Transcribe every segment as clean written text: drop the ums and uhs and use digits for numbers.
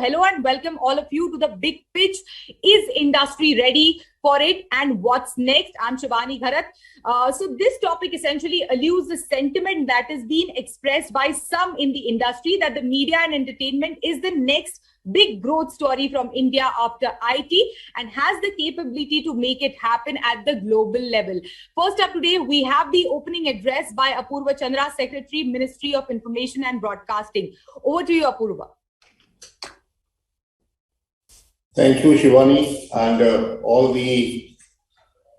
Hello and welcome all of you to the big pitch. Is industry ready for it and what's next? I'm Shivani Gharat. So this topic essentially alludes the sentiment that is being expressed by some in the industry that the media and entertainment is the next big growth story from India after IT and has the capability to make it happen at the global level. First up today, we have the opening address by Apurva Chandra, Secretary, Ministry of Information and Broadcasting. Over to you, Apurva. Thank you, Shivani, and all the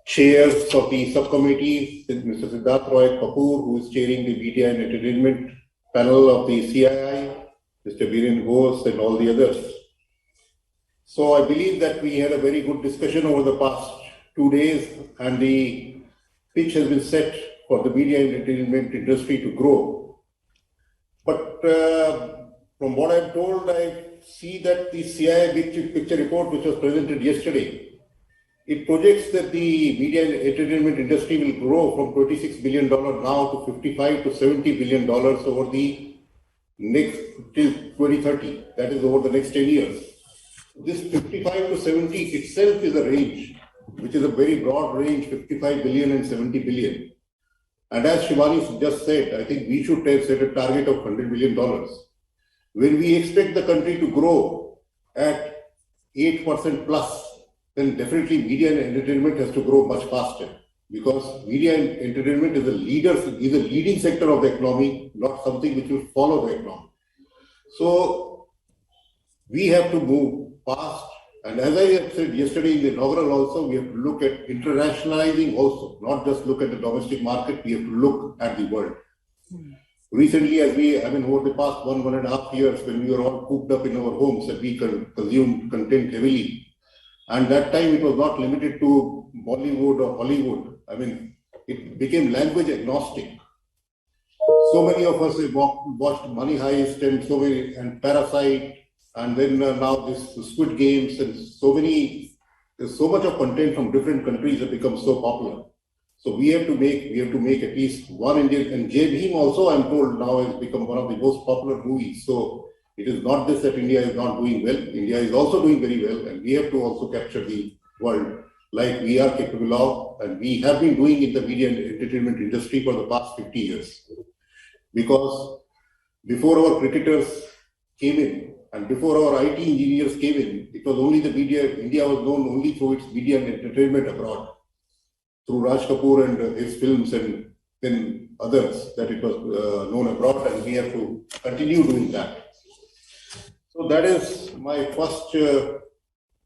chairs of the subcommittee, Mr. Siddharth Roy Kapoor, who is chairing the media and entertainment panel of the CII, Mr. Viren Ghosh, and all the others. So I believe that we had a very good discussion over the past 2 days, and the pitch has been set for the media and entertainment industry to grow. But from what I'm told, I see that the CII big picture report, which was presented yesterday, it projects that the media and entertainment industry will grow from $26 billion now to $55 to $70 billion over the next till 2030. That is over the next 10 years. This 55 to 70 itself is a range, which is a very broad range, 55 billion and 70 billion. And as Shivani just said, I think we should set a target of $100 billion. When we expect the country to grow at 8% plus, then definitely media and entertainment has to grow much faster, because media and entertainment is a leading sector of the economy, not something which will follow the economy. So we have to move fast. And as I had said yesterday in the inaugural also, we have to look at internationalizing also, not just look at the domestic market, we have to look at the world. Recently, over the past 1.5 years, when we were all cooped up in our homes, that we consumed content heavily. And that time it was not limited to Bollywood or Hollywood. It became language agnostic. So many of us have watched Money Heist and Parasite, and then now this Squid Games, and there's so much of content from different countries that become so popular. So we have to make at least one Indian, and Jai Bhim also, I'm told, now has become one of the most popular movies. So it is not this that India is not doing well. India is also doing very well, and we have to also capture the world like we are capable of, and we have been doing in the media and entertainment industry for the past 50 years. Because before our cricketers came in, and before our IT engineers came in, it was only the media. India was known only through its media and entertainment abroad, through Raj Kapoor and his films and then others, that it was known abroad, and we have to continue doing that. So that is my first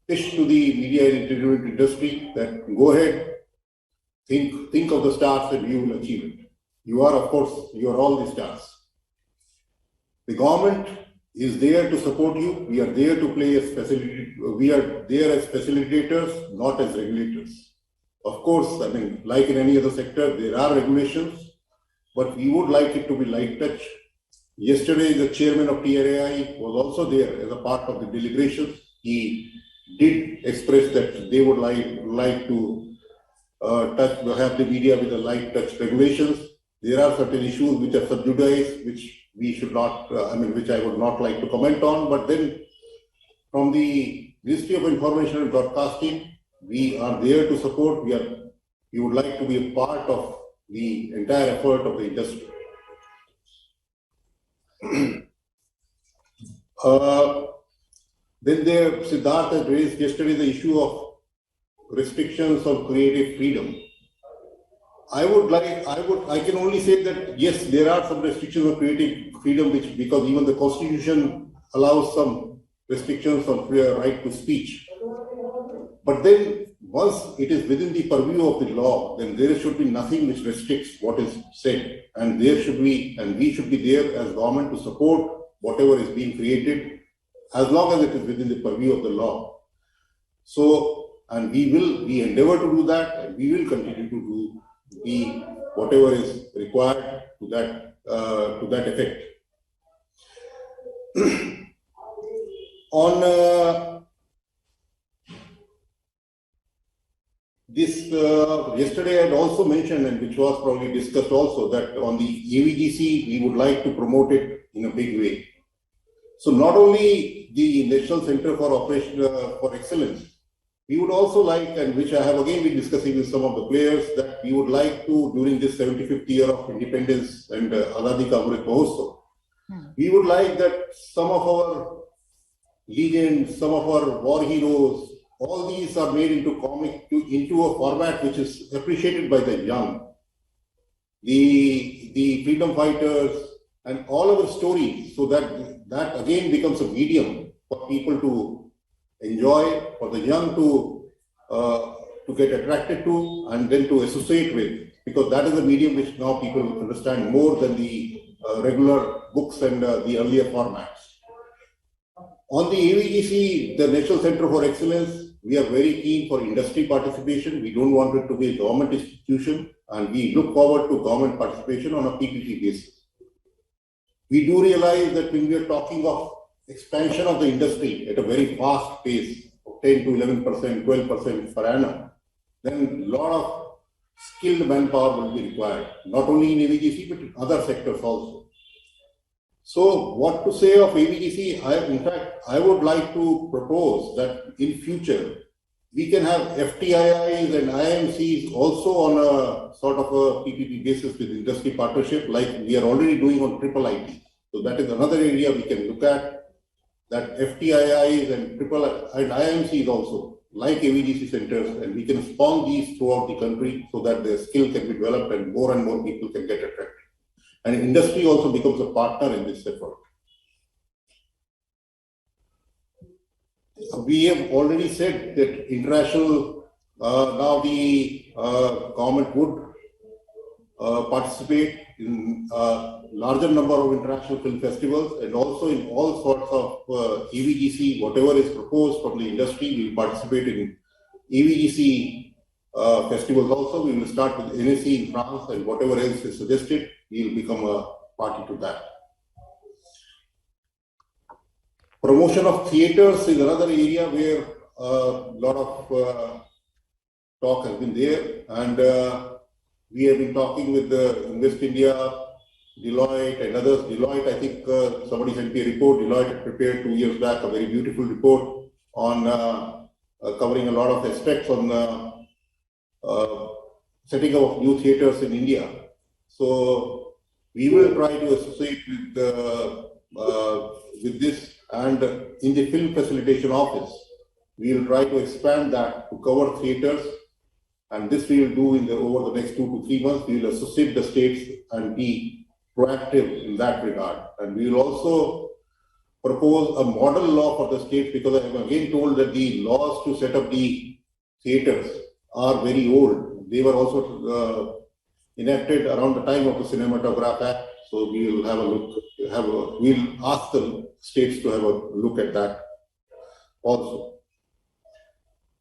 pitch to the media and entertainment industry, that go ahead, think of the stars and you will achieve it. You are, of course, you are all the stars. The government is there to support you. We are there to play as facilitators, not as regulators. Of course, like in any other sector, there are regulations, but we would like it to be light touch. Yesterday, the chairman of TRAI was also there as a part of the deliberations. He did express that they would like to have the media with a light touch regulations. There are certain issues which are sub judice, which we should not, which I would not like to comment on. But then, from the Ministry of Information and Broadcasting, we are there to support. We would like to be a part of the entire effort of the industry. Then Siddharth had raised yesterday the issue of restrictions on creative freedom. I can only say that yes, there are some restrictions on creative freedom, because even the Constitution allows some restrictions on right to speech. But then once it is within the purview of the law, then there should be nothing which restricts what is said. And we should be there as government to support whatever is being created, as long as it is within the purview of the law. So, and we endeavor to do that, and we will continue to do whatever is required to that effect. On this, yesterday I had also mentioned, and which was probably discussed also, that on the AVGC, we would like to promote it in a big way. So not only the National Center for Excellence, we would also like, and which I have again been discussing with some of the players, that we would like to, during this 75th year of independence and Azadi Ka Amrit Mahotsav, we would like that some of our legends, some of our war heroes, all these are made into into a format which is appreciated by the young. The freedom fighters and all our stories, so that again becomes a medium for people to enjoy, for the young to get attracted to and then to associate with, because that is a medium which now people understand more than the regular books and the earlier formats. On the AVGC, the National Center for Excellence, we are very keen for industry participation. We don't want it to be a government institution, and we look forward to government participation on a PPP basis. We do realize that when we are talking of expansion of the industry at a very fast pace of 10 to 11%, 12% per annum, then a lot of skilled manpower will be required, not only in AVGC, but in other sectors also. So what to say of AVGC? In fact, I would like to propose that in future, we can have FTIIs and IMCs also on a sort of a PPP basis with industry partnership, like we are already doing on IIIT. So that is another area we can look at, that FTIIs and IMCs also, like AVGC centers, and we can spawn these throughout the country so that their skill can be developed and more people can get attracted. And industry also becomes a partner in this effort. We have already said that international, now the government would participate in a larger number of international film festivals, and also in all sorts of AVGC, whatever is proposed from the industry, we will participate in AVGC festivals also. We will start with NSC in France, and whatever else is suggested, we will become a party to that. Promotion of theatres is another area where a lot of talk has been there, and we have been talking with Invest India, Deloitte and others. Deloitte, I think somebody sent me a report. Deloitte had prepared 2 years back a very beautiful report on covering a lot of aspects on setting up of new theatres in India. So we will try to associate with this, and in the film facilitation office, we will try to expand that to cover theatres, and this we will do over the next 2 to 3 months. We will associate the states and be proactive in that regard, and we will also propose a model law for the states, because I am again told that the laws to set up the theatres are very old. They were also enacted around the time of the Cinematograph Act. So we will have a look, we'll ask the states to have a look at that also.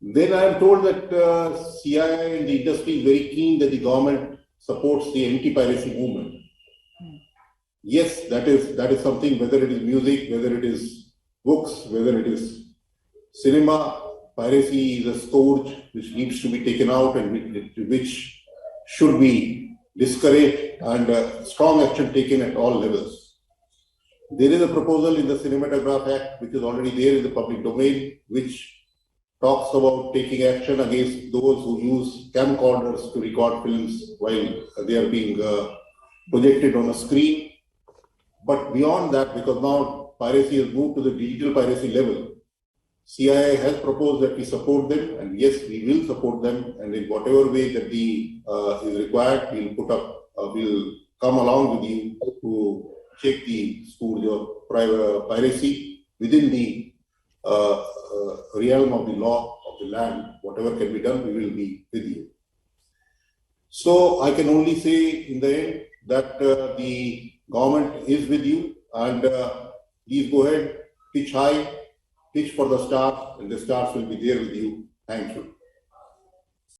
Then I am told that CII and the industry is very keen that the government supports the anti-piracy movement. Yes, that is something, whether it is music, whether it is books, whether it is cinema, piracy is a scourge which needs to be taken out and which should be discouraged, and strong action taken at all levels. There is a proposal in the Cinematograph Act, which is already there in the public domain, which talks about taking action against those who use camcorders to record films while they are being projected on a screen. But beyond that, because now piracy has moved to the digital piracy level, CII has proposed that we support them, and yes, we will support them, and in whatever way that is required, we'll come along with you to check the scourge of piracy within the realm of the law of the land. Whatever can be done, we will be with you. So I can only say in the end that the government is with you, and please go ahead, pitch high, pitch for the stars, and the stars will be there with you. Thank you.